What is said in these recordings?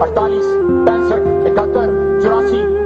48, 65, 71, 84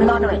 99।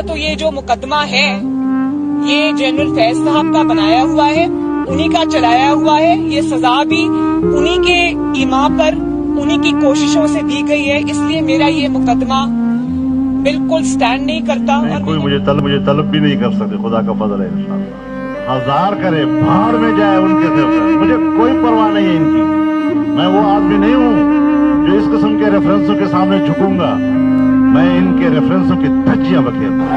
پہلا تو یہ جو مقدمہ ہے یہ جنرل فیض صاحب کا بنایا ہوا ہے, انہی کا چلایا ہوا ہے. یہ سزا بھی انہی کے ایما پر انہی کی کوششوں سے دی گئی ہے, اس لیے میرا یہ مقدمہ بالکل سٹینڈ نہیں کرتا. اور کوئی مجھے طلب بھی نہیں کر سکتے, خدا کا فضل ہے انشاءاللہ. ہزار کرے بھاڑ میں جائے ان کے سر سے, مجھے کوئی پرواہ نہیں ہے ان کی. میں وہ آدمی نہیں ہوں جو اس قسم کے ریفرنسوں کے سامنے جھکوں گا. میں ان کے ریفرنسوں کی دھجیاں بکھیرتا ہوں.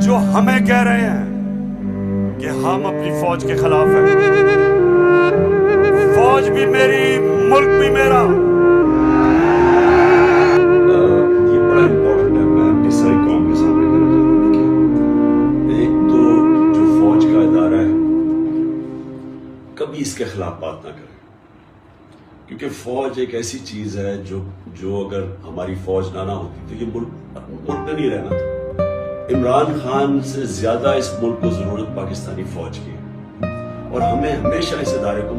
جو ہمیں کہہ رہے ہیں کہ ہم اپنی فوج کے خلاف ہیں. فوج بھی میری, ملک بھی میرا. یہ بڑا امپورٹنٹ ہے, میں اپنی ساری قوم کے سامنے کہنا چاہتا ہوں. دیکھیے, ایک تو جو فوج کا ادارہ ہے کبھی اس کے خلاف بات نہ کرے, کیونکہ فوج ایک ایسی چیز ہے جو اگر ہماری فوج نہ ہوتی تو یہ ملک میں نہیں رہنا تھا. عمران خان سے زیادہ اس ملک کو ضرورت پاکستانی فوج کی ہے, اور ہمیں ہمیشہ اس ادارے کو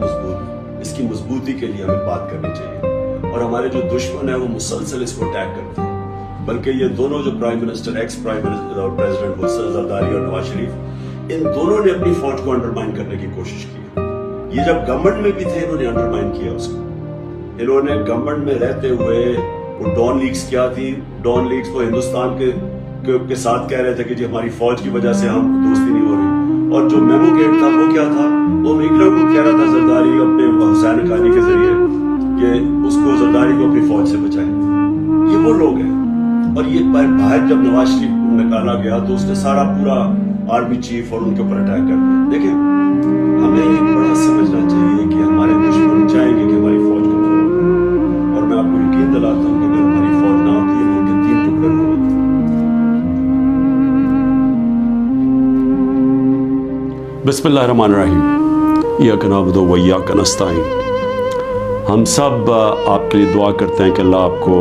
اس کی مضبوطی کے لیے ہمیں بات کرنی چاہیے. اور ہمارے جو دشمن ہیں وہ مسلسل اس کو اٹیک کرتے ہیں, بلکہ یہ دونوں جو prime minister, ex prime minister اور پریزیڈنٹ زرداری اور نواز شریف, ان دونوں نے اپنی فوج کو انڈرمائن کرنے کی کوشش کی. یہ جب گورنمنٹ میں بھی تھے انہوں نے انڈرمائن کیا اس کو. انہوں نے گورنمنٹ میں رہتے ہوئے وہ ڈان لیگز کیا تھی, ڈان لیگز کو ہندوستان کے ساتھ کہہ رہے تھے کہ جی ہماری فوج کی وجہ سے ہم دوستی نہیں ہو رہی. اور جو میمو گیٹ تھا وہ کیا تھا, وہ ہٹلر کو کہہ رہا تھا زرداری اپنے حسین حقانی کے ذریعے کہ اس کو زرداری کو اپنی فوج سے بچائیں. یہ وہ لوگ ہیں. اور یہ باہر جب نواز شریف کو نکالا گیا تو اس نے سارا پورا آرمی چیف اور ان کے اوپر اٹیک کر دیا. دیکھیں, ہمیں یہ بڑا سمجھنا چاہیے کہ ہمارے دشمن چاہیں گے کہ ہماری فوج کمزور ہو, اور میں آپ کو یقین دلاتا ہوں کہ اگر ہماری فوج نہ ہوتی ہے ملک کے 3 ٹکڑے ہو جاتے. بسم اللہ الرحمن الرحیم. ایاک نعبد و ایاک نستعین. ہم سب آپ کے لیے دعا کرتے ہیں کہ اللہ آپ کو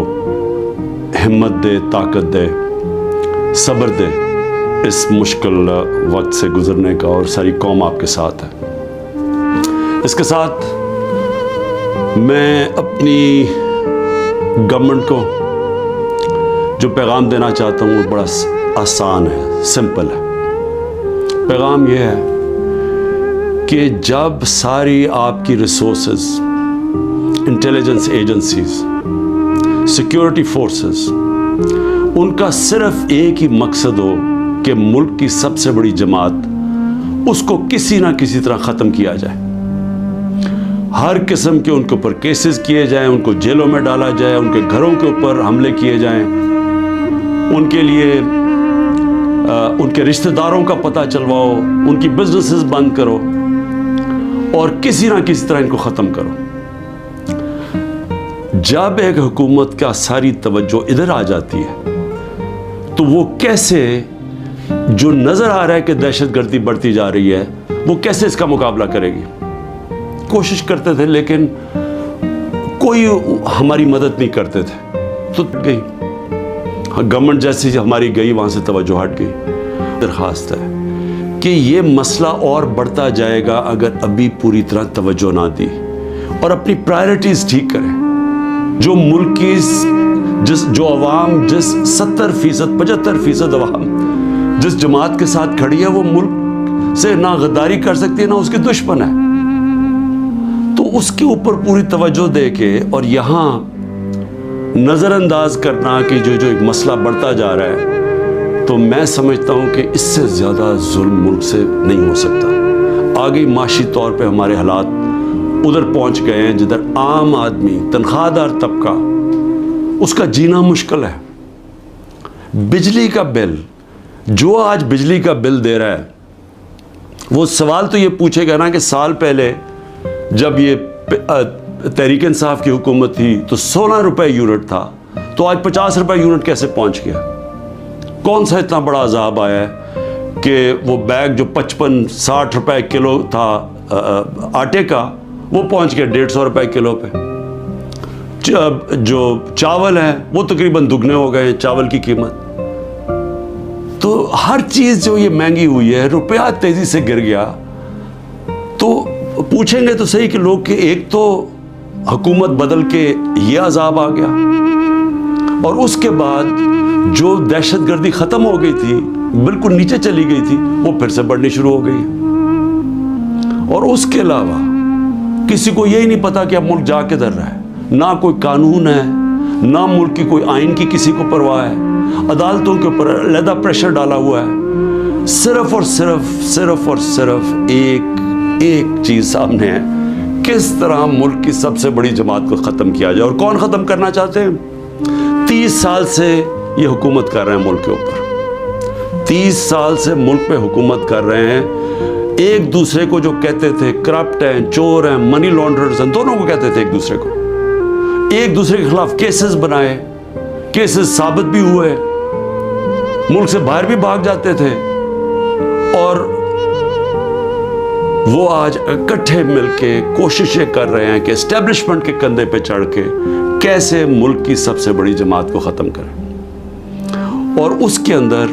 ہمت دے, طاقت دے, صبر دے اس مشکل وقت سے گزرنے کا, اور ساری قوم آپ کے ساتھ ہے. اس کے ساتھ میں اپنی گورنمنٹ کو جو پیغام دینا چاہتا ہوں وہ بڑا آسان ہے, سمپل ہے. پیغام یہ ہے کہ جب ساری آپ کی resources, intelligence agencies, security forces, ان کا صرف ایک ہی مقصد ہو کہ ملک کی سب سے بڑی جماعت اس کو کسی نہ کسی طرح ختم کیا جائے, ہر قسم کے ان کے اوپر کیسز کیے جائیں, ان کو جیلوں میں ڈالا جائے, ان کے گھروں کے اوپر حملے کیے جائیں, ان کے لیے ان کے رشتہ داروں کا پتہ چلواؤ, ان کی بزنسز بند کرو, اور کسی نہ کسی طرح ان کو ختم کرو. جب ایک حکومت کا ساری توجہ ادھر آ جاتی ہے تو وہ کیسے, جو نظر آ رہا ہے کہ دہشت گردی بڑھتی جا رہی ہے, وہ کیسے اس کا مقابلہ کرے گی. کوشش کرتے تھے لیکن کوئی ہماری مدد نہیں کرتے تھے, تو گئی گورنمنٹ جیسی ہماری گئی وہاں سے توجہ ہٹ گئی. درخواست ہے کہ یہ مسئلہ اور بڑھتا جائے گا اگر ابھی پوری طرح توجہ نہ دی, اور اپنی پرائرٹیز ٹھیک کریں. جو ملک کی جو عوام, جس 70%, 75% عوام جس جماعت کے ساتھ کھڑی ہے, وہ ملک سے نہ غداری کر سکتی ہے نہ اس کے دشمن ہے. تو اس کے اوپر پوری توجہ دے کے, اور یہاں نظر انداز کرنا کہ جو ایک مسئلہ بڑھتا جا رہا ہے, تو میں سمجھتا ہوں کہ اس سے زیادہ ظلم ملک سے نہیں ہو سکتا. آگے معاشی طور پہ ہمارے حالات ادھر پہنچ گئے ہیں جدھر عام آدمی, تنخواہ دار طبقہ, اس کا جینا مشکل ہے. بجلی کا بل, جو آج بجلی کا بل دے رہا ہے, وہ سوال تو یہ پوچھے گا نا کہ سال پہلے جب یہ تحریک انصاف کی حکومت تھی تو 16 روپے یونٹ تھا, تو آج 50 روپے یونٹ کیسے پہنچ گیا؟ کون سا اتنا بڑا عذاب آیا ہے کہ وہ بیگ جو 55-60 روپے کلو تھا آٹے کا, وہ پہنچ گیا 150 روپے کلو پہ. جو چاول ہے وہ تقریباً دگنے ہو گئے چاول کی قیمت. تو ہر چیز جو یہ مہنگی ہوئی ہے, روپیہ تیزی سے گر گیا. تو پوچھیں گے تو صحیح کہ لوگ کہ ایک تو حکومت بدل کے یہ عذاب آ گیا, اور اس کے بعد جو دہشت گردی ختم ہو گئی تھی, بالکل نیچے چلی گئی تھی, وہ پھر سے بڑھنی شروع ہو گئی. اور اس کے علاوہ کسی کو یہی نہیں پتا کہ اب ملک جا کدھر رہا ہے. نہ کوئی قانون ہے, نہ ملک کی کوئی آئین کی کسی کو پرواہ ہے. عدالتوں کے اوپر علیحدہ پریشر ڈالا ہوا ہے. صرف اور صرف ایک چیز سامنے ہے, کس طرح ملک کی سب سے بڑی جماعت کو ختم کیا جائے. اور کون ختم کرنا چاہتے ہیں؟ 30 سال سے یہ حکومت کر رہے ہیں ملک کے اوپر, 30 سال سے ملک پہ حکومت کر رہے ہیں. ایک دوسرے کو جو کہتے تھے کرپٹ ہیں, چور ہیں, منی لانڈرز ہیں, دونوں کو کہتے تھے ایک دوسرے کو. ایک دوسرے کے خلاف کیسز بنائے, کیسز ثابت بھی ہوئے, ملک سے باہر بھی بھاگ جاتے تھے. اور وہ آج اکٹھے مل کے کوششیں کر رہے ہیں کہ اسٹیبلشمنٹ کے کندھے پہ چڑھ کے کیسے ملک کی سب سے بڑی جماعت کو ختم کریں. اور اس کے اندر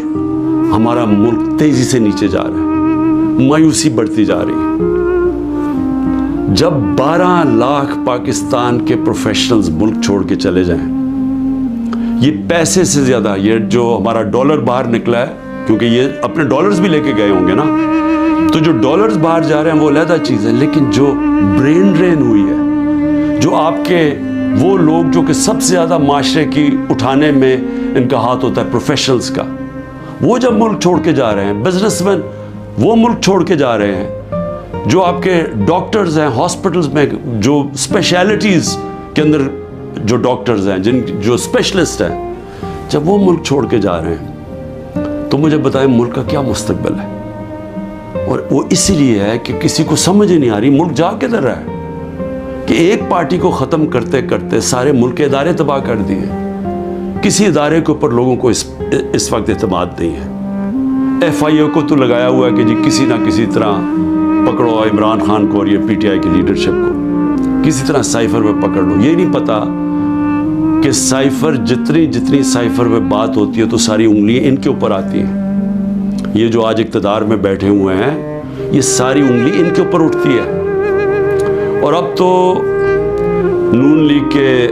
ہمارا ملک تیزی سے نیچے جا رہا ہے, مایوسی بڑھتی جا رہی ہے. جب 12 لاکھ پاکستان کے پروفیشنلز ملک چھوڑ کے چلے جائیں, یہ پیسے سے زیادہ, یہ جو ہمارا ڈالر باہر نکلا ہے, کیونکہ یہ اپنے ڈالرز بھی لے کے گئے ہوں گے نا, تو جو ڈالرز باہر جا رہے ہیں وہ علیحدہ چیز ہے. لیکن جو برین ڈرین ہوئی ہے, جو آپ کے وہ لوگ جو کہ سب سے زیادہ معاشرے کی اٹھانے میں ان کا ہاتھ ہوتا ہے, پروفیشنلز کا, وہ جب ملک چھوڑ کے جا رہے ہیں, بزنس مین وہ ملک چھوڑ کے جا رہے ہیں, جو آپ کے ڈاکٹرز ہیں ہاسپٹلز میں, جو اسپیشلٹیز کے اندر جو ڈاکٹرز ہیں, جو اسپیشلسٹ ہیں, جب وہ ملک چھوڑ کے جا رہے ہیں, تو مجھے بتائیں ملک کا کیا مستقبل ہے؟ اور وہ اسی لیے ہے کہ کسی کو سمجھ ہی نہیں آ رہی ملک جا کدھر رہا ہے, کہ ایک پارٹی کو ختم کرتے کرتے سارے ملک کے ادارے تباہ کر دیے. کسی ادارے کے اوپر لوگوں کو اس وقت اعتماد نہیں ہے. FIA کو تو لگایا ہوا ہے کہ جی کسی نہ کسی طرح پکڑو عمران خان کو اور یہ PTI کی لیڈرشپ کو, کسی طرح سائفر میں پکڑ لو. یہ نہیں پتا کہ سائفر جتنی سائفر میں بات ہوتی ہے تو ساری انگلیاں ان کے اوپر آتی ہیں. یہ جو آج اقتدار میں بیٹھے ہوئے ہیں, یہ ساری انگلی ان کے اوپر اٹھتی ہے. اور اب تو نون لیگ کے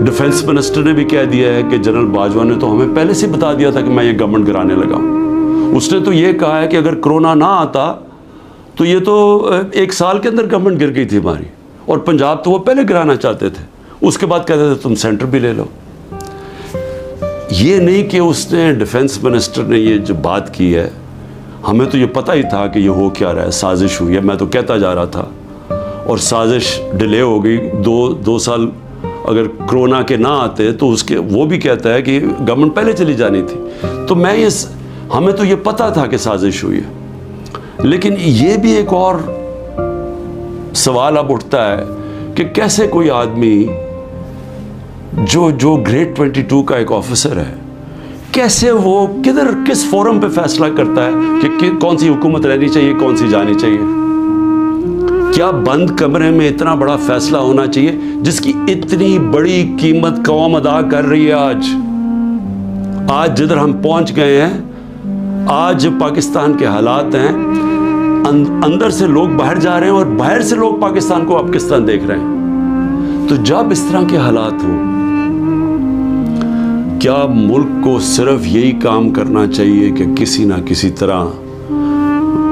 ڈیفنس منسٹر نے بھی کہہ دیا ہے کہ جنرل باجوہ نے تو ہمیں پہلے سے بتا دیا تھا کہ میں یہ گورنمنٹ گرانے لگا ہوں. اس نے تو یہ کہا ہے کہ اگر کرونا نہ آتا تو یہ تو 1 سال کے اندر گورنمنٹ گر گئی تھی ہماری, اور پنجاب تو وہ پہلے گرانا چاہتے تھے. اس کے بعد کہتے تھے تم سینٹر بھی لے لو. یہ نہیں کہ اس نے ڈیفنس منسٹر نے یہ جو بات کی ہے, ہمیں تو یہ پتہ ہی تھا کہ یہ ہو کیا رہا ہے, سازش ہوئی ہے. میں تو کہتا جا رہا تھا, اور سازش ڈیلے ہو گئی 2 سال. اگر کرونا کے نہ آتے تو اس کے وہ بھی کہتا ہے کہ گورنمنٹ پہلے چلی جانی تھی. تو ہمیں تو یہ پتہ تھا کہ سازش ہوئی ہے. لیکن یہ بھی ایک اور سوال اب اٹھتا ہے کہ کیسے کوئی آدمی جو گریڈ 22 کا ایک آفیسر ہے, کیسے وہ کس فورم پہ فیصلہ کرتا ہے کہ کون سی حکومت رہنی چاہیے, کون سی جانی چاہیے. کیا بند کمرے میں اتنا بڑا فیصلہ ہونا چاہیے جس کی اتنی بڑی قیمت قوم ادا کر رہی ہے؟ آج جدھر ہم پہنچ گئے ہیں, آج پاکستان کے حالات ہیں, اندر سے لوگ باہر جا رہے ہیں اور باہر سے لوگ پاکستان کو اب کس طرح دیکھ رہے ہیں. تو جب اس طرح کے حالات ہوں, کیا ملک کو صرف یہی کام کرنا چاہیے کہ کسی نہ کسی طرح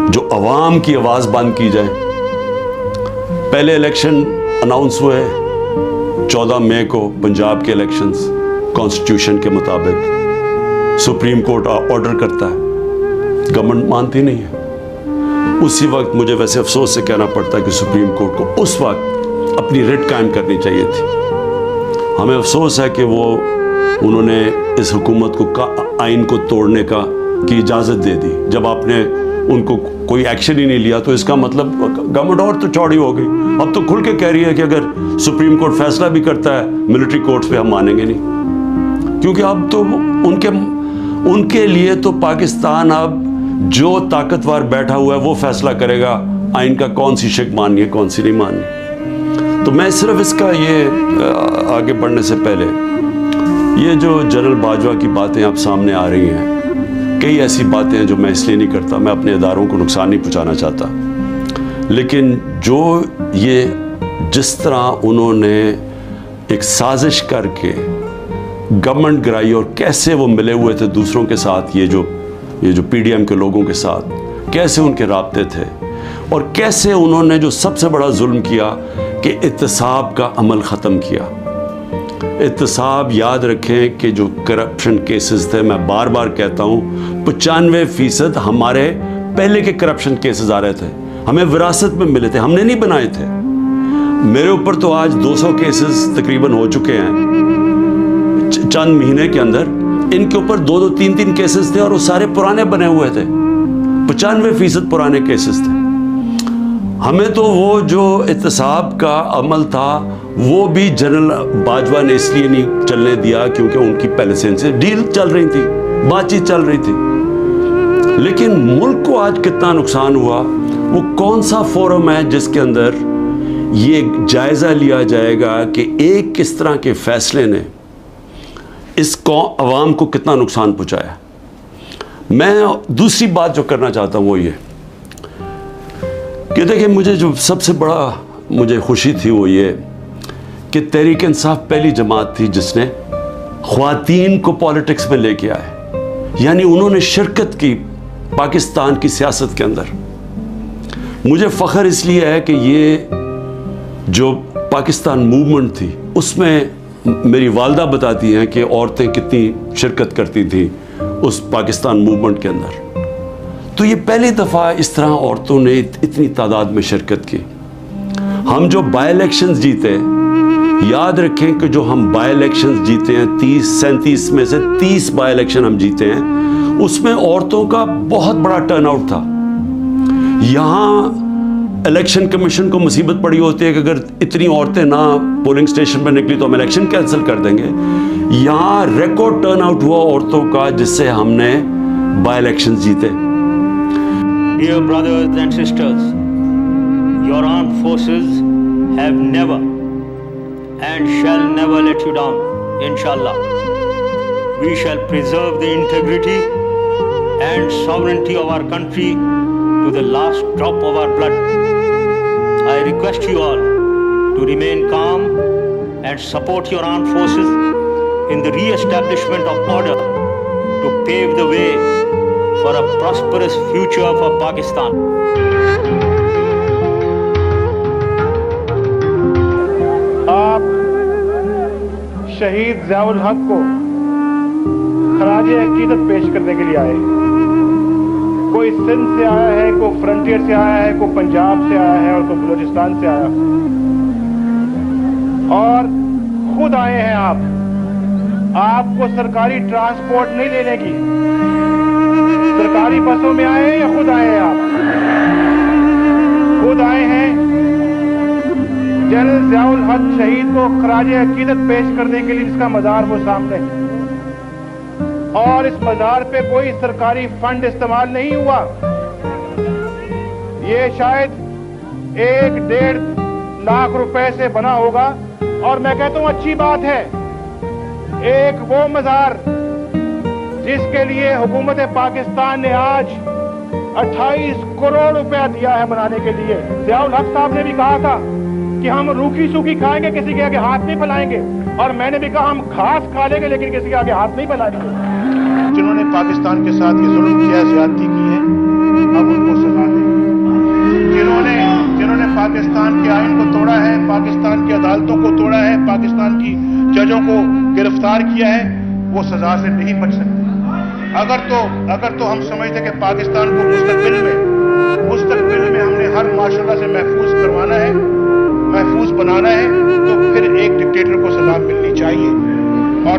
جو عوام کی آواز بند کی جائے؟ پہلے الیکشن اناؤنس ہوئے 14 مئی کو, پنجاب کے الیکشنز کانسٹیٹیوشن کے مطابق. سپریم کورٹ آرڈر کرتا ہے, گورنمنٹ مانتی نہیں ہے. اسی وقت مجھے ویسے افسوس سے کہنا پڑتا ہے کہ سپریم کورٹ کو اس وقت اپنی ریٹ قائم کرنی چاہیے تھی. ہمیں افسوس ہے کہ وہ انہوں نے اس حکومت کو آئین کو توڑنے کی اجازت دے دی. جب آپ نے ان کو کوئی ایکشن ہی نہیں لیا تو اس کا مطلب گورنمنٹ اور تو چوڑی ہو گئی. اب تو کھل کے کہہ رہی ہے کہ اگر سپریم کورٹ فیصلہ بھی کرتا ہے ملٹری کورٹس پہ ہم مانیں گے نہیں, کیونکہ اب تو ان کے لیے تو پاکستان اب جو طاقتور بیٹھا ہوا ہے وہ فیصلہ کرے گا آئین کا کون سی شک ماننی ہے کون سی نہیں ماننی. تو میں صرف اس کا یہ آگے بڑھنے سے پہلے یہ جو جنرل باجوہ کی باتیں اب سامنے آ رہی ہیں, کئی ایسی باتیں ہیں جو میں اس لیے نہیں کرتا, میں اپنے اداروں کو نقصان نہیں پہنچانا چاہتا, لیکن جو یہ جس طرح انہوں نے ایک سازش کر کے گورنمنٹ گرائی اور کیسے وہ ملے ہوئے تھے دوسروں کے ساتھ, یہ جو پی ڈی ایم کے لوگوں کے ساتھ کیسے ان کے رابطے تھے, اور کیسے انہوں نے جو سب سے بڑا ظلم کیا کہ احتساب کا عمل ختم کیا. احتساب یاد رکھیں کہ جو کرپشن کیسز تھے, میں بار بار کہتا ہوں 95% ہمارے پہلے کے کرپشن کیسز آ رہے تھے, ہمیں وراثت میں ملے تھے, ہم نے نہیں بنائے تھے. میرے اوپر تو آج 200 کیسز تقریباً ہو چکے ہیں چند مہینے کے اندر. ان کے اوپر 2 3 کیسز تھے اور وہ سارے پرانے بنے ہوئے تھے, 95% پرانے کیسز تھے. ہمیں تو وہ جو احتساب کا عمل تھا وہ بھی جنرل باجوہ نے اس لیے نہیں چلنے دیا کیونکہ ان کی پہلے سے ان سے ڈیل چل رہی تھی, بات چیت چل رہی تھی. لیکن ملک کو آج کتنا نقصان ہوا, وہ کون سا فورم ہے جس کے اندر یہ جائزہ لیا جائے گا کہ ایک کس طرح کے فیصلے نے اس کو عوام کو کتنا نقصان پہنچایا. میں دوسری بات جو کرنا چاہتا ہوں وہ یہ کہ دیکھیں, مجھے جو سب سے بڑا مجھے خوشی تھی وہ یہ کہ تحریک انصاف پہلی جماعت تھی جس نے خواتین کو پالیٹکس میں لے کے آئے, یعنی انہوں نے شرکت کی پاکستان کی سیاست کے اندر. مجھے فخر اس لیے ہے کہ یہ جو پاکستان موومنٹ تھی اس میں میری والدہ بتاتی ہیں کہ عورتیں کتنی شرکت کرتی تھیں اس پاکستان موومنٹ کے اندر. تو یہ پہلی دفعہ اس طرح عورتوں نے اتنی تعداد میں شرکت کی. ہم جو بائی الیکشنز جیتے, یاد رکھیں کہ جو ہم بائی الیکشنز جیتے ہیں 37 میں سے 30 بائی الیکشن ہم جیتے ہیں, اس میں عورتوں کا بہت بڑا ٹرن آؤٹ تھا. یہاں الیکشن کمیشن کو مصیبت پڑی ہوتی ہے کہ اگر اتنی عورتیں نہ پولنگ سٹیشن پر نکلی تو ہم الیکشن کینسل کر دیں گے. یہاں ریکارڈ ٹرن آؤٹ ہوا عورتوں کا جس سے ہم نے بائی الیکشن جیتے. Dear brothers and sisters, your armed forces have never and shall never let you down, inshallah. We shall preserve the integrity and sovereignty of our country to the last drop of our blood. I request you all to remain calm and support your armed forces in the re-establishment of order to pave the way for a prosperous future for Pakistan. آپ شہید ضیاء الحق کو خراج عقیدت پیش کرنے کے لیے آئے. کوئی سندھ سے آیا ہے, کوئی فرنٹیئر سے آیا ہے, کوئی پنجاب سے آیا ہے اور کوئی بلوچستان سے آیا, اور خود آئے ہیں. آپ کو سرکاری ٹرانسپورٹ نہیں لینے کی, سرکاری بسوں میں آئے ہیں یا خود آئے ہیں؟ آپ خود آئے ہیں جنرل ضیاء الحق شہید کو خراج عقیدت پیش کرنے کے لیے, جس کا مزار وہ سامنے, اور اس مزار پہ کوئی سرکاری فنڈ استعمال نہیں ہوا. یہ شاید 1-1.5 لاکھ روپے سے بنا ہوگا, اور میں کہتا ہوں اچھی بات ہے. ایک وہ مزار جس کے لیے حکومت پاکستان نے آج 28 کروڑ روپیہ دیا ہے بنانے کے لیے. ضیاء الحق صاحب نے بھی کہا تھا کہ ہم روکھی سوکھی کھائیں گے, کسی کے آگے ہاتھ نہیں پھیلائیں گے, اور میں نے بھی کہا ہم گھاس کھا لیں گے لیکن کسی کے آگے ہاتھ نہیں پھیلائیں گے. جنہوں نے پاکستان کے ساتھ یہ ظلم کیا, زیادتی کی ہے, اب ان کو سزا دیں. جنہوں نے پاکستان کے آئین کو توڑا ہے, پاکستان کی عدالتوں کو توڑا ہے, پاکستان کی ججوں کو گرفتار کیا ہے, وہ سزا سے نہیں بچ سکتے. اگر تو ہم سمجھتے کہ پاکستان کو مستقبل میں ہم نے ہر معاشرہ سے محفوظ کروانا ہے, محفوظ بنانا ہے, تو پھر ایک ڈکٹیٹر کو سزا ملنی چاہیے. اور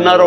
NRO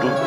2,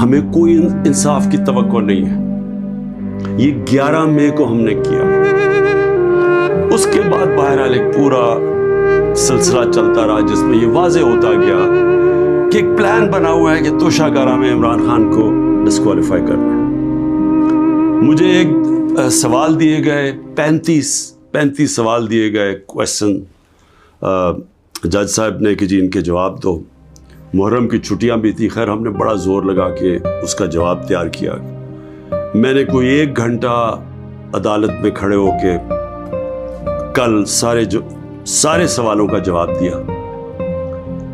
ہمیں کوئی انصاف کی توقع نہیں ہے. یہ 11 مئی کو ہم نے کیا. اس کے بعد بہرحال ایک پورا سلسلہ چلتا رہا جس میں یہ واضح ہوتا گیا کہ ایک پلان بنا ہوا ہے کہ توشاگارا میں عمران خان کو ڈسکوالیفائی کرنا ہے. مجھے ایک سوال دیے گئے، 35 سوال دیے گئے کویشچن جج صاحب نے کہ جی ان کے جواب دو. محرم کی چھٹیاں بھی تھی، خیر ہم نے بڑا زور لگا کے اس کا جواب تیار کیا. میں نے کوئی 1 گھنٹہ عدالت میں کھڑے ہو کے کل سارے سوالوں کا جواب دیا.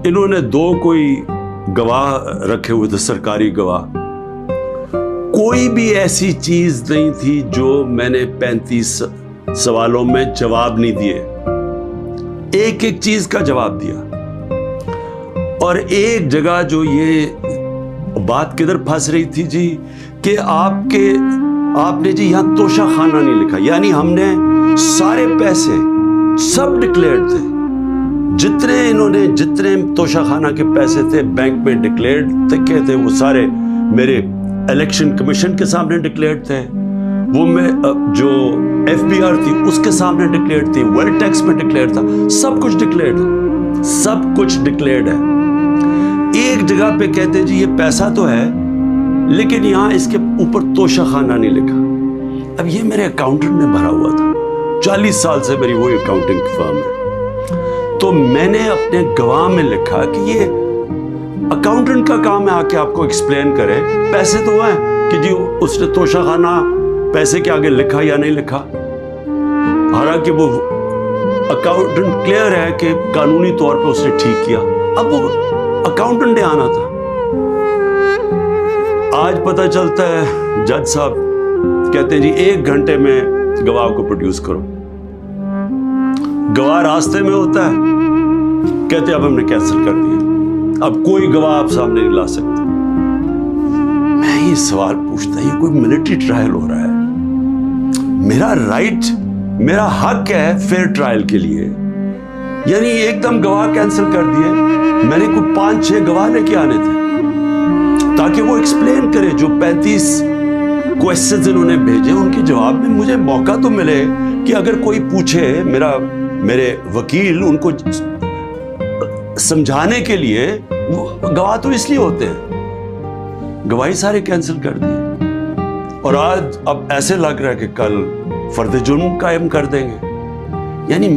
انہوں نے 2 کوئی گواہ رکھے ہوئے تھے، سرکاری گواہ. کوئی بھی ایسی چیز نہیں تھی جو میں نے 35 سوالوں میں جواب نہیں دیے. ایک چیز کا جواب دیا. اور ایک جگہ جو یہ بات کدھر پھنس رہی تھی جی کہ آپ نے جی یہاں توشہ خانہ نہیں لکھا. یعنی ہم نے سارے پیسے سب ڈکلیئرڈ تھے، جتنے توشہ خانہ کے پیسے تھے بینک میں ڈکلیئرڈ تھے، وہ سارے میرے الیکشن کمیشن کے سامنے ڈکلیئرڈ تھے. وہ میں جو ایف بی آر تھی اس کے سامنے ڈکلیئرڈ تھی، ویلتھ ٹیکس میں ڈکلیئرڈ تھا. سب کچھ ڈکلیئرڈ ہے. ایک جگہ پہ کہتے جی یہ پیسہ تو ہے لیکن یہاں اس کے اوپر توشہ خانہ نہیں لکھا. اب یہ میرے اکاؤنٹنٹ نے بھرا ہوا تھا، 40 سال سے میری وہی اکاؤنٹنگ کی فرم ہے. تو میں نے اپنے گواہ میں لکھا کہ یہ اکاؤنٹنٹ کا کام ہے آ کے آپ کو ایکسپلین کرے، پیسے تو ہیں کہ جی اس نے توشہ خانہ پیسے کے آگے لکھا یا نہیں لکھا. حالانکہ وہ اکاؤنٹنٹ کلیئر ہے کہ قانونی طور پہ اس نے ٹھیک کیا. اب وہ اکاؤنٹنٹ نے آنا تھا. آج پتہ چلتا ہے جج صاحب کہتے ہیں جی 1 گھنٹے میں گواہ کو پروڈیوس کرو. گواہ راستے میں ہوتا ہے، کہتے اب ہم نے کینسل کر دیا، اب کوئی گواہ آپ سامنے نہیں لا سکتے. میں یہ سوال پوچھتا یہ کوئی ملٹری ٹرائل ہو رہا ہے؟ میرا رائٹ، میرا حق ہے فیئر ٹرائل کے لیے. یعنی ایک دم گواہ کینسل کر دیے. میں نے کوئی 5-6 گواہ لے کے آنے تھے تاکہ وہ ایکسپلین کرے. جو 35 کویشچنز انہوں نے بھیجے ان کے جواب میں مجھے موقع تو ملے کہ اگر کوئی پوچھے، میرے وکیل ان کو سمجھانے کے لیے. گواہ تو اس لیے ہوتے ہیں. گواہی سارے کینسل کر دیے. اور آج اب ایسے لگ رہا ہے کہ کل فرد جرم قائم کر دیں گے. یعنی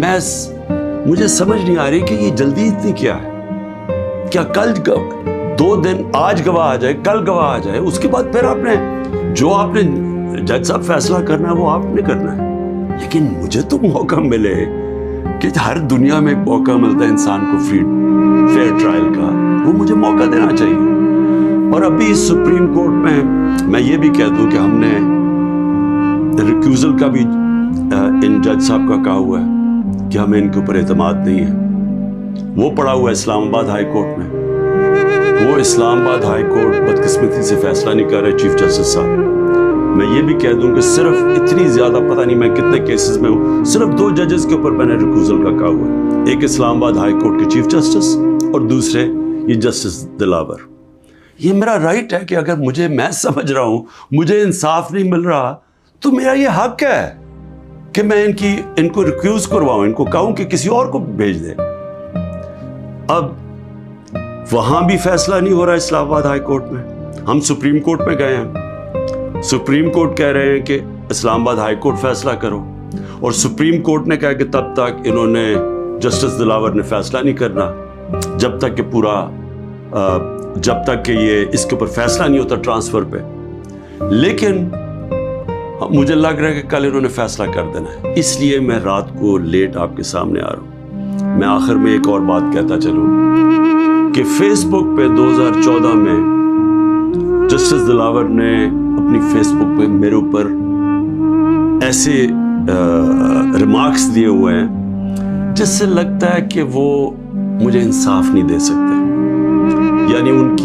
مجھے سمجھ نہیں آ رہی کہ یہ جلدی اتنی کیا ہے. کیا کل 2 دن، آج گواہ آ جائے، کل گواہ آ جائے، اس کے بعد پھر آپ نے جج صاحب فیصلہ کرنا ہے وہ آپ نے کرنا ہے. لیکن مجھے تو موقع ملے کہ ہر دنیا میں موقع ملتا ہے انسان کو فیئر ٹرائل کا، وہ مجھے موقع دینا چاہیے. اور ابھی سپریم کورٹ میں یہ بھی کہہ دوں کہ ہم نے ریکیوزل کا بھی ان جج صاحب کا کہا ہوا ہے کہ ہمیں ان کے اوپر اعتماد نہیں ہے. وہ پڑا ہوا ہے اسلام آباد ہائی کورٹ میں. وہ اسلام آباد ہائی کورٹ بدقسمتی سے فیصلہ نہیں کر رہے چیف جسٹس صاحب. میں یہ بھی کہہ دوں کہ صرف اتنی زیادہ پتہ نہیں میں کتنے کیسز میں ہوں، صرف 2 ججز کے اوپر میں نے ریکیوزل کا کہا ہوا ہے. ایک اسلام آباد ہائی کورٹ کے چیف جسٹس اور دوسرے یہ جسٹس دلاور. یہ میرا رائٹ ہے کہ اگر میں سمجھ رہا ہوں مجھے انصاف نہیں مل رہا تو میرا یہ حق ہے کہ میں ان کو ریکیوز کرواؤں، ان کو کہوں کہ کسی اور کو بھیج دے. اب وہاں بھی فیصلہ نہیں ہو رہا اسلام آباد ہائی کورٹ میں. ہم سپریم کورٹ میں گئے ہیں، سپریم کورٹ کہہ رہے ہیں کہ اسلام آباد ہائی کورٹ فیصلہ کرو. اور سپریم کورٹ نے کہا کہ تب تک انہوں نے جسٹس دلاور نے فیصلہ نہیں کرنا جب تک کہ یہ اس کے اوپر فیصلہ نہیں ہوتا ٹرانسفر پہ. لیکن مجھے لگ رہا ہے کہ کل انہوں نے فیصلہ کر دینا ہے. اس لیے میں رات کو لیٹ آپ کے سامنے آ رہا ہوں. میں آخر میں ایک اور بات کہتا چلوں کہ فیس بک پہ 2014 میں جسٹس دلاور نے اپنی فیس بک پہ میرے اوپر ایسے ریمارکس دیے ہوئے ہیں جس سے لگتا ہے کہ وہ مجھے انصاف نہیں دے سکتے. یعنی ان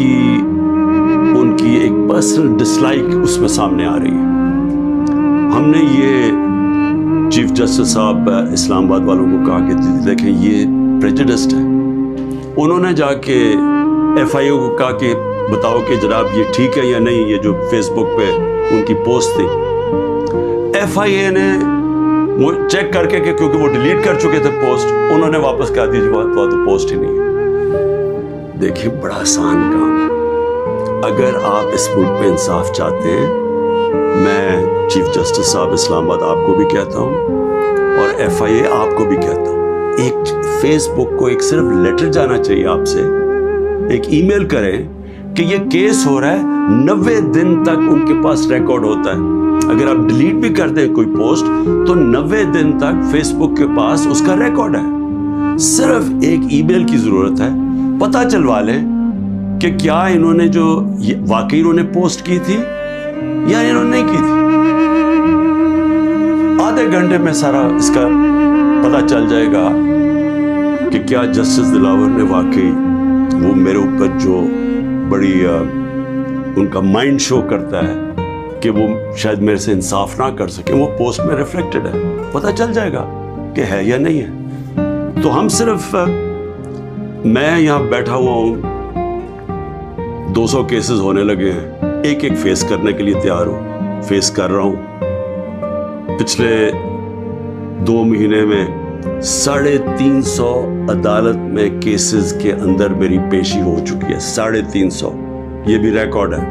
کی ایک پرسنل ڈسلائک اس میں سامنے آ رہی ہے. ہم نے یہ چیف جسٹس صاحب اسلام آباد والوں کو کہا کہ دیکھیں یہ پریجوڈسڈ ہے. انہوں نے جا کے ایف آئی او کو کہا کہ بتاؤ کہ جناب یہ ٹھیک ہے یا نہیں, یہ جو فیس بک پہ ان کی پوسٹ تھی. FIA نے وہ چیک کر کے, کہ کیونکہ وہ ڈیلیٹ کر چکے تھے پوسٹ, انہوں نے واپس کہا دی بات تو پوسٹ ہی نہیں ہے. دیکھیں بڑا آسان کام ہے. اگر آپ اس ملک پہ انصاف چاہتے ہیں, میں چیف جسٹس صاحب اسلام آباد آپ کو بھی کہتا ہوں اور FIA آپ کو بھی کہتا ہوں, ایک فیس بک کو ایک صرف لیٹر جانا چاہیے آپ سے, ایک ای میل کریں کہ یہ کیس ہو رہا ہے, 90 دن تک ان کے پاس ریکارڈ ہوتا ہے. اگر آپ ڈیلیٹ بھی کر دیں کوئی پوسٹ تو 90 دن تک فیس بک کے پاس اس کا ریکارڈ ہے. صرف ایک ای میل کی ضرورت ہے, پتہ چلوا لیں کہ کیا انہوں نے جو واقعی انہوں نے پوسٹ کی تھی یا انہوں نے نہیں کی تھی. آدھے گھنٹے میں سارا اس کا پتہ چل جائے گا کہ کیا جسٹس دلاور نے واقعی وہ میرے اوپر جو بڑی ان کا مائنڈ شو کرتا ہے کہ وہ شاید میرے سے انصاف نہ کر سکیں, وہ پوسٹ میں ریفلیکٹڈ ہے. پتہ چل جائے گا کہ ہے یا نہیں ہے. تو ہم صرف, میں یہاں بیٹھا ہوا ہوں, 200 کیسز ہونے لگے ہیں, ایک ایک فیس کرنے کے لیے تیار ہوں, فیس کر رہا ہوں. پچھلے 2 مہینے میں 350 عدالت میں کیسز کے اندر میری پیشی ہو چکی ہے. 350, یہ بھی ریکارڈ ہے.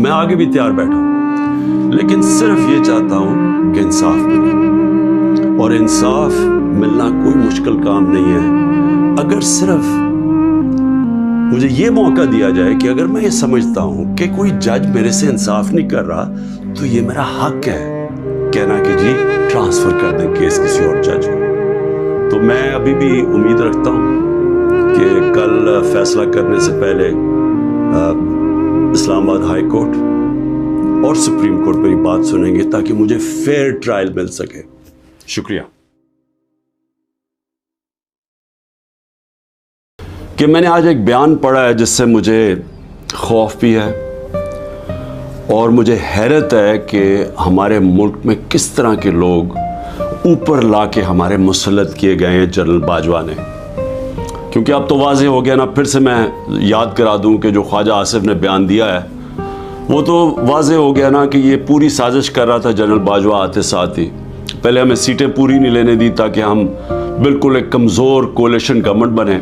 میں آگے بھی تیار بیٹھا ہوں, لیکن صرف یہ چاہتا ہوں کہ انصاف ملے, اور انصاف ملنا کوئی مشکل کام نہیں ہے. اگر صرف مجھے یہ موقع دیا جائے کہ اگر میں یہ سمجھتا ہوں کہ کوئی جج میرے سے انصاف نہیں کر رہا, تو یہ میرا حق ہے کہنا کہ جی ٹرانسفر کر دیں کیس کسی اور جج کو. تو میں ابھی بھی امید رکھتا ہوں کہ کل فیصلہ کرنے سے پہلے اسلام آباد ہائی کورٹ اور سپریم کورٹ میری بات سنیں گے تاکہ مجھے فیئر ٹرائل مل سکے. شکریہ. کہ میں نے آج ایک بیان پڑھا ہے جس سے مجھے خوف بھی ہے اور مجھے حیرت ہے کہ ہمارے ملک میں کس طرح کے لوگ اوپر لا کے ہمارے مسلط کیے گئے ہیں جنرل باجوہ نے. کیونکہ اب تو واضح ہو گیا نا, پھر سے میں یاد کرا دوں کہ جو خواجہ آصف نے بیان دیا ہے وہ تو واضح ہو گیا نا کہ یہ پوری سازش کر رہا تھا جنرل باجوہ آتے ساتھ ہی. پہلے ہمیں سیٹیں پوری نہیں لینے دی تاکہ ہم بالکل ایک کمزور کولیشن گورنمنٹ بنیں,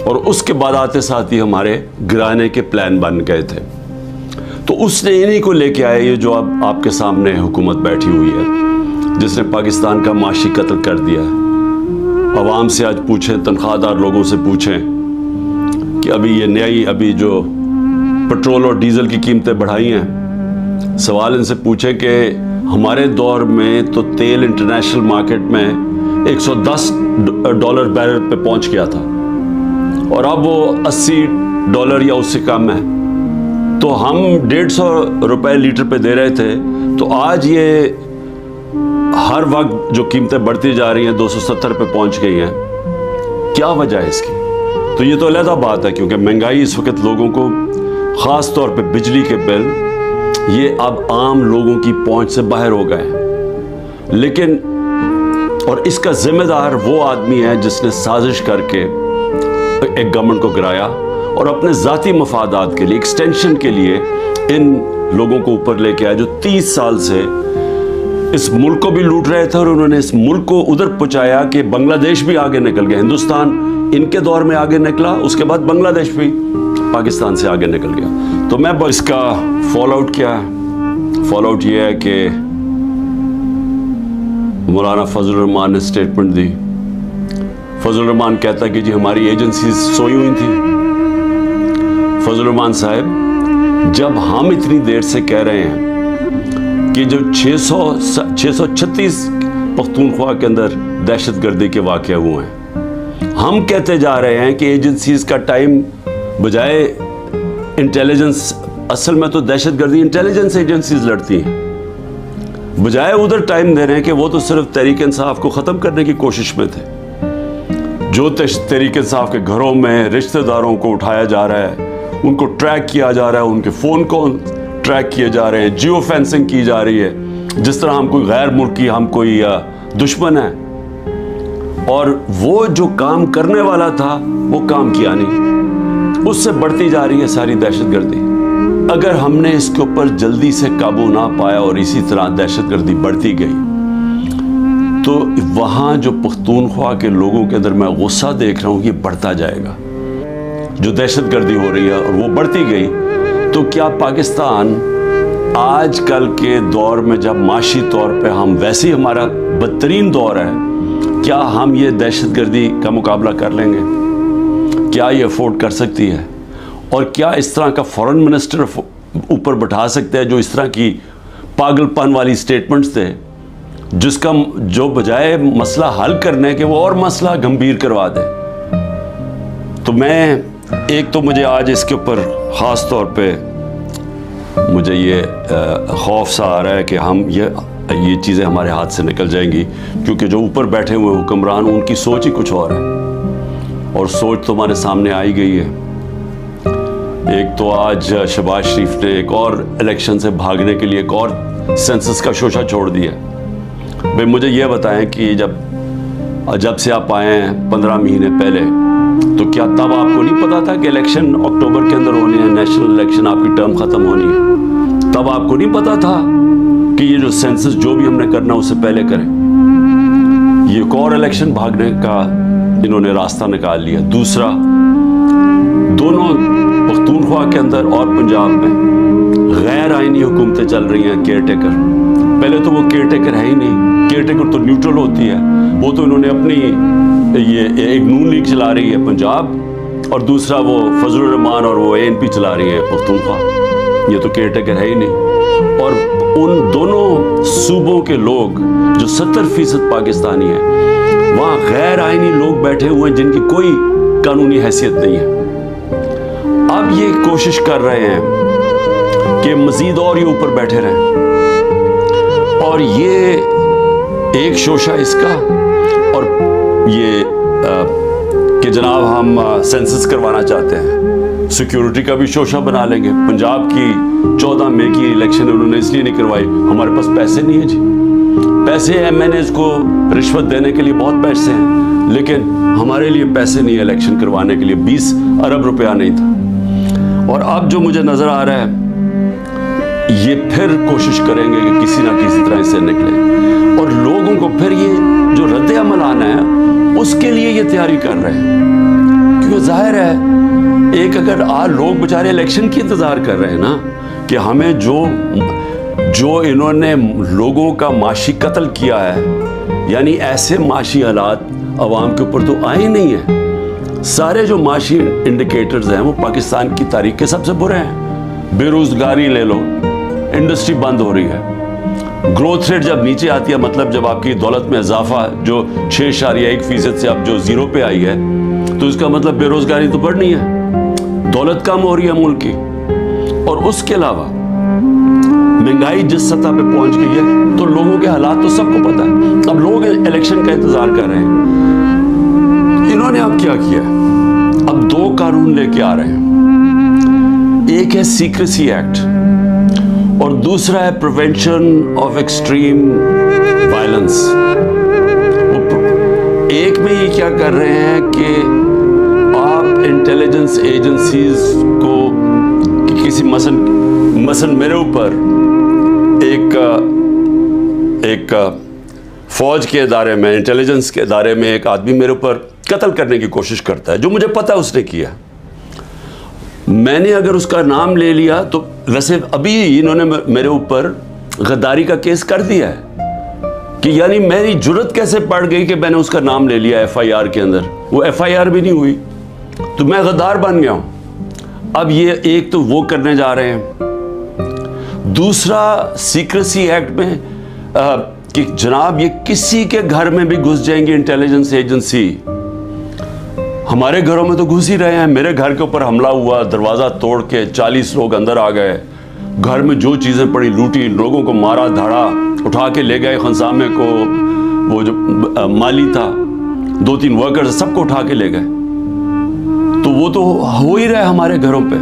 اور اس کے بعد آتے ساتھ ہی ہمارے گرانے کے پلان بن گئے تھے. تو اس نے انہی کو لے کے آئے یہ جو اب آپ کے سامنے حکومت بیٹھی ہوئی ہے, جس نے پاکستان کا معاشی قتل کر دیا ہے. عوام سے آج پوچھیں, تنخواہ دار لوگوں سے پوچھیں کہ ابھی یہ نئی ابھی جو پٹرول اور ڈیزل کی قیمتیں بڑھائی ہیں, سوال ان سے پوچھیں کہ ہمارے دور میں تو تیل انٹرنیشنل مارکیٹ میں $110 بیرل پہ پہنچ گیا تھا, اور اب وہ $80 یا اس سے کم ہے. تو ہم $150 لیٹر پہ دے رہے تھے, تو آج یہ ہر وقت جو قیمتیں بڑھتی جا رہی ہیں 270 پہ پہنچ گئی ہیں. کیا وجہ ہے اس کی؟ تو یہ تو علیحدہ بات ہے, کیونکہ مہنگائی اس وقت لوگوں کو, خاص طور پہ بجلی کے بل, یہ اب عام لوگوں کی پہنچ سے باہر ہو گئے ہیں. لیکن اور اس کا ذمہ دار وہ آدمی ہے جس نے سازش کر کے ایک گورنمنٹ کو گرایا اور اپنے ذاتی مفادات کے لیے, ایکسٹینشن کے لیے ان لوگوں کو اوپر لے کے آیا جو 30 سال سے اس ملک کو بھی لوٹ رہے تھے, اور انہوں نے اس ملک کو ادھر پہنچایا کہ بنگلہ دیش بھی آگے نکل گیا. ہندوستان ان کے دور میں آگے نکلا, اس کے بعد بنگلہ دیش بھی پاکستان سے آگے نکل گیا. تو میں اس کا فال آؤٹ کیا ہے؟ فال آؤٹ یہ ہے کہ مولانا فضل الرحمان نے اسٹیٹمنٹ دی. فضل الرحمان کہتا ہے کہ جی ہماری ایجنسیز سوئی ہوئی تھیں. فضل الرحمان صاحب, جب ہم اتنی دیر سے کہہ رہے ہیں کہ جو 636 پختونخوا کے اندر دہشت گردی کے واقعے ہوئے ہیں, ہم کہتے جا رہے ہیں کہ ایجنسیز کا ٹائم بجائے انٹیلیجنس, اصل میں تو دہشت گردی انٹیلیجنس ایجنسیز لڑتی ہیں, بجائے ادھر ٹائم دے رہے ہیں کہ وہ تو صرف تحریک انصاف کو ختم کرنے کی کوشش میں تھے. جو تحریک انصاف کے گھروں میں رشتہ داروں کو اٹھایا جا رہا ہے, ان کو ٹریک کیا جا رہا ہے, ان کے فون کو ٹریک کیے جا رہے ہیں, جیو فینسنگ کی جا رہی ہے, جس طرح ہم کوئی غیر ملکی, ہم کوئی دشمن ہیں. اور وہ جو کام کرنے والا تھا وہ کام کیا نہیں. اس سے بڑھتی جا رہی ہے ساری دہشت گردی. اگر ہم نے اس کے اوپر جلدی سے قابو نہ پایا اور اسی طرح دہشت گردی بڑھتی گئی تو وہاں جو پختونخوا کے لوگوں کے اندر میں غصہ دیکھ رہا ہوں یہ بڑھتا جائے گا. جو دہشت گردی ہو رہی ہے اور وہ بڑھتی گئی تو کیا پاکستان آج کل کے دور میں جب معاشی طور پہ ہم ویسے ہی ہمارا بدترین دور ہے, کیا ہم یہ دہشت گردی کا مقابلہ کر لیں گے؟ کیا یہ افورڈ کر سکتی ہے؟ اور کیا اس طرح کا فورن منسٹر اوپر بٹھا سکتے ہیں جو اس طرح کی پاگل پن والی سٹیٹمنٹس تھے, جس کا جو بجائے مسئلہ حل کرنے کے وہ اور مسئلہ گمبھیر کروا دے؟ تو میں ایک تو مجھے آج اس کے اوپر خاص طور پہ مجھے یہ خوف سا آ رہا ہے کہ ہم یہ چیزیں ہمارے ہاتھ سے نکل جائیں گی, کیونکہ جو اوپر بیٹھے ہوئے حکمران ان کی سوچ ہی کچھ اور ہے, اور سوچ تو ہمارے سامنے آئی گئی ہے. ایک تو آج شہباز شریف نے ایک اور الیکشن سے بھاگنے کے لیے ایک اور سینسس کا شوشہ چھوڑ دیا. بھئی مجھے یہ بتائیں کہ جب سے آپ آئے ہیں 15 مہینے پہلے, تو کیا تب آپ کو نہیں پتا تھا کہ الیکشن اکتوبر کے اندر ہونی ہے, نیشنل الیکشن, آپ کی ٹرم ختم ہونی ہے؟ تب آپ کو نہیں پتا تھا کہ یہ جو سینسس جو بھی ہم نے کرنا اس سے پہلے کریں؟ یہ ایک اور الیکشن بھاگنے کا انہوں نے راستہ نکال لیا. دوسرا, دونوں پختونخوا کے اندر اور پنجاب میں غیر آئینی حکومتیں چل رہی ہیں, کیئر ٹیکر. پہلے تو وہ کیئر ٹیکر ہے ہی نہیں, کیئر ٹیکر تو نیوٹرل ہوتی ہے, وہ تو انہوں نے اپنی یہ ایک نون لیگ چلا رہی ہے پنجاب, اور دوسرا وہ فضل الرحمان اور وہ ANP چلا رہی ہے پختونخوا. یہ تو کیئر ٹیکر ہے ہی نہیں. اور ان دونوں صوبوں کے لوگ جو 70% پاکستانی ہیں, وہاں غیر آئینی لوگ بیٹھے ہوئے ہیں جن کی کوئی قانونی حیثیت نہیں ہے. اب یہ کوشش کر رہے ہیں کہ مزید اور یہ اوپر بیٹھے رہیں, اور یہ ایک شوشہ اس کا, اور یہ کہ جناب ہم سینسس کروانا چاہتے ہیں, سیکیورٹی کا بھی شوشہ بنا لیں گے. پنجاب کی 14 مئی کی الیکشن انہوں نے اس لیے نہیں کروائی, ہمارے پاس پیسے نہیں ہیں جی. پیسے ہیں, میں نے اس کو رشوت دینے کے لیے بہت پیسے ہیں, لیکن ہمارے لیے پیسے نہیں ہیں الیکشن کروانے کے لیے. 20 ارب روپیہ نہیں تھا. اور اب جو مجھے نظر آ رہا ہے یہ پھر کوشش کریں گے کہ کسی نہ کسی طرح اس سے نکلیں, اور لوگوں کو پھر یہ جو رد عمل آنا ہے اس کے لیے یہ تیاری کر رہے ہیں. کیونکہ ظاہر ہے ایک اگر لوگ بیچارے الیکشن کی انتظار کر رہے ہیں نا, کہ ہمیں جو انہوں نے لوگوں کا معاشی قتل کیا ہے, یعنی ایسے معاشی حالات عوام کے اوپر تو آئے نہیں ہیں. سارے جو معاشی انڈیکیٹرز ہیں وہ پاکستان کی تاریخ کے سب سے برے ہیں. بے روزگاری لے لو, انڈسٹری بند ہو رہی ہے. گروتھ ریٹ جب نیچے آتی ہے, مطلب جب آپ کی دولت میں اضافہ جو 6.1% سے اب جو 0 پہ آئی ہے, تو اس کا مطلب بے روزگاری تو بڑھنی ہے, دولت کم ہو رہی ہے ملک کی. اور اس کے علاوہ مہنگائی جس سطح پہ پہنچ گئی ہے, تو لوگوں کے حالات تو سب کو پتہ ہے. اب لوگ الیکشن کا انتظار کر رہے ہیں. انہوں نے اب کیا کیا ہے, اب 2 قانون لے کے آ رہے ہیں. ایک ہے سیکریسی ایکٹ, اور دوسرا ہے پریونشن آف ایکسٹریم وائلنس. ایک میں یہ کیا کر رہے ہیں کہ آپ انٹیلیجنس ایجنسیز کو کسی مثلا میرے اوپر ایک فوج کے ادارے میں, انٹیلیجنس کے ادارے میں ایک آدمی میرے اوپر قتل کرنے کی کوشش کرتا ہے, جو مجھے پتا اس نے کیا. میں نے اگر اس کا نام لے لیا تو ویسے ابھی انہوں نے میرے اوپر غداری کا کیس کر دیا ہے, کہ یعنی میری جرت کیسے پڑ گئی کہ میں نے اس کا نام لے لیا FIR کے اندر. وہ FIR بھی نہیں ہوئی تو میں غدار بن گیا ہوں. اب یہ ایک تو وہ کرنے جا رہے ہیں. دوسرا سیکریسی ایکٹ میں کہ جناب یہ کسی کے گھر میں بھی گھس جائیں گے انٹیلیجنس ایجنسی. ہمارے گھروں میں تو گھس ہی رہے ہیں. میرے گھر کے اوپر حملہ ہوا, دروازہ توڑ کے 40 لوگ اندر آ گئے, گھر میں جو چیزیں پڑی لوٹی, لوگوں کو مارا دھاڑا, اٹھا کے لے گئے خنسامے کو, وہ جو مالی تھا 2-3 ورکر سب کو اٹھا کے لے گئے. تو وہ تو ہو ہی رہا ہے ہمارے گھروں پہ.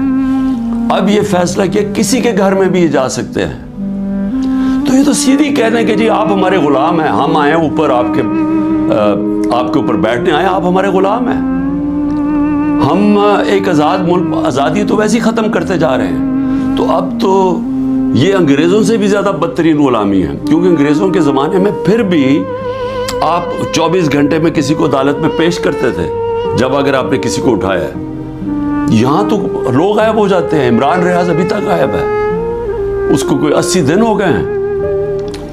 اب یہ فیصلہ کیا کسی کے گھر میں بھی یہ جا سکتے ہیں. تو یہ تو سیدھی کہنے کہ جی آپ ہمارے غلام ہیں, ہم آئے اوپر آپ کے اوپر بیٹھنے آئے, آپ ہمارے غلام ہیں. ہم ایک آزاد ملک، آزادی تو ویسے ہی ختم کرتے جا رہے ہیں، تو اب تو یہ انگریزوں سے بھی زیادہ بدترین غلامی ہے، کیونکہ انگریزوں کے زمانے میں پھر بھی آپ 24 گھنٹے میں کسی کو عدالت میں پیش کرتے تھے جب اگر آپ نے کسی کو اٹھایا ہے۔ یہاں تو لوگ غائب ہو جاتے ہیں، عمران ریاض ابھی تک غائب ہے، اس کو کوئی 80 دن ہو گئے ہیں،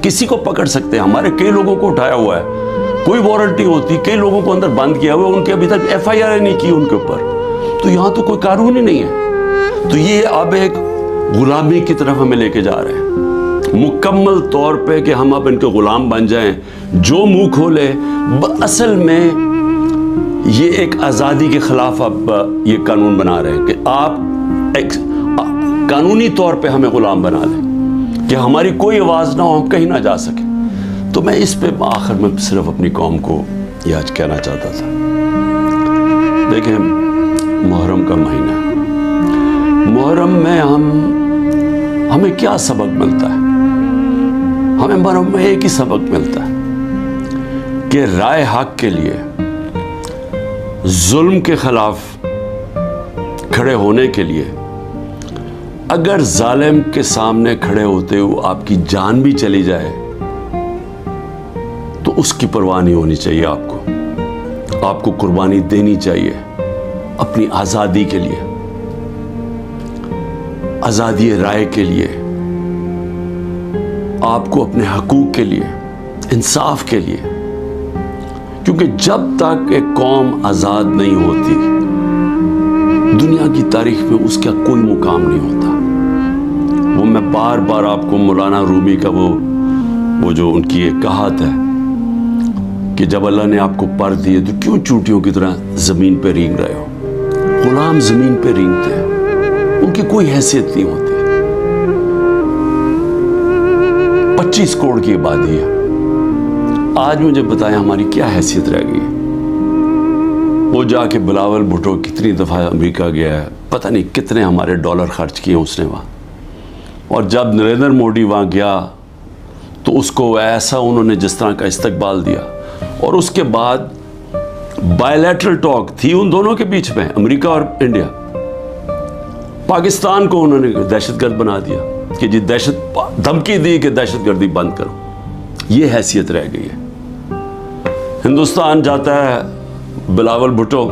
کسی کو پکڑ سکتے ہیں۔ ہمارے کئی لوگوں کو اٹھایا ہوا ہے، کوئی وارنٹ نہیں ہوتی، کئی لوگوں کو اندر بند کیا ہوا ہے، ان کے ابھی تک FIR نہیں کی ان کے اوپر، تو یہاں تو کوئی قانون ہی نہیں ہے۔ تو یہ اب ایک غلامی کی طرف ہمیں لے کے جا رہے ہیں، مکمل طور پہ کہ ہم اب ان کے غلام بن جائیں، جو منہ کھولے۔ اصل میں یہ ایک آزادی کے خلاف اب یہ قانون بنا رہے ہیں کہ آپ ایک قانونی طور پہ ہمیں غلام بنا دیں کہ ہماری کوئی آواز نہ ہو، ہم کہیں نہ جا سکیں۔ تو میں اس پہ آخر میں صرف اپنی قوم کو یہ آج کہنا چاہتا تھا، دیکھیں محرم کا مہینہ ہے، محرم میں ہمیں کیا سبق ملتا ہے؟ ہمیں محرم میں ایک ہی سبق ملتا ہے کہ رائے حق کے لیے، ظلم کے خلاف کھڑے ہونے کے لیے اگر ظالم کے سامنے کھڑے ہوتے ہوئے آپ کی جان بھی چلی جائے تو اس کی پرواہ نہیں ہونی چاہیے، آپ کو قربانی دینی چاہیے اپنی آزادی کے لیے، آزادی رائے کے لیے، آپ کو اپنے حقوق کے لیے، انصاف کے لیے، کیونکہ جب تک ایک قوم آزاد نہیں ہوتی دنیا کی تاریخ میں اس کا کوئی مقام نہیں ہوتا۔ وہ میں بار بار آپ کو مولانا رومی کا وہ جو ان کی ایک کہات ہے کہ جب اللہ نے آپ کو پر دیے تو کیوں چوٹیوں کی طرح زمین پہ رینگ رہے ہو؟ غلام زمین پہ رینگتے ہیں، ان کی کوئی حیثیت نہیں ہوتی۔ 25 کروڑ کی آبادی ہے، آج مجھے بتائیں ہماری کیا حیثیت رہ گئی ہے؟ وہ جا کے بلاول بھٹو کتنی دفعہ امریکہ گیا ہے، پتہ نہیں کتنے ہمارے ڈالر خرچ کیے اس نے وہاں، اور جب نریندر موڈی وہاں گیا تو اس کو ایسا انہوں نے جس طرح کا استقبال دیا، اور اس کے بعد بائیلیٹرل ٹاک تھی ان دونوں کے بیچ میں، امریکہ اور انڈیا۔ پاکستان کو انہوں نے دہشت گرد بنا دیا کہ جی دھمکی دی کہ دہشت گردی بند کرو، یہ حیثیت رہ گئی ہے۔ ہندوستان جاتا ہے بلاول بھٹو،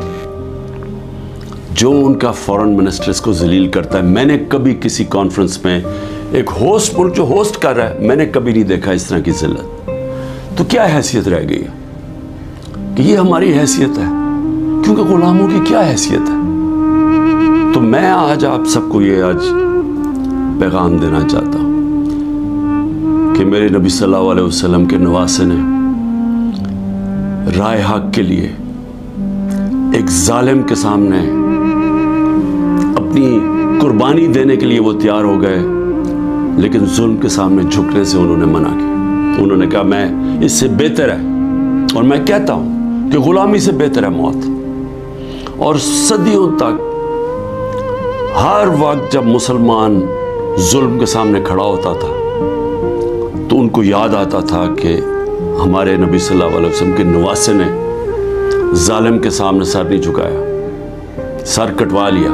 جو ان کا فورن منسٹر اس کو ذلیل کرتا ہے۔ میں نے کبھی کسی کانفرنس میں ایک ہوسٹ ملک جو ہوسٹ کر رہا ہے، میں نے کبھی نہیں دیکھا اس طرح کی ذلت۔ تو کیا حیثیت رہ گئی ہے کہ یہ ہماری حیثیت ہے، کیونکہ غلاموں کی کیا حیثیت ہے؟ تو میں آج آپ سب کو یہ آج پیغام دینا چاہتا ہوں کہ میرے نبی صلی اللہ علیہ وسلم کے نواسے نے رائے حق کے لیے ایک ظالم کے سامنے اپنی قربانی دینے کے لیے وہ تیار ہو گئے، لیکن ظلم کے سامنے جھکنے سے انہوں نے منع کی۔ انہوں نے کہا میں اس سے بہتر ہے، اور میں کہتا ہوں کہ غلامی سے بہتر ہے موت۔ اور صدیوں تک ہر وقت جب مسلمان ظلم کے سامنے کھڑا ہوتا تھا تو ان کو یاد آتا تھا کہ ہمارے نبی صلی اللہ علیہ وسلم کے نواسے نے ظالم کے سامنے سر نہیں جھکایا، سر کٹوا لیا۔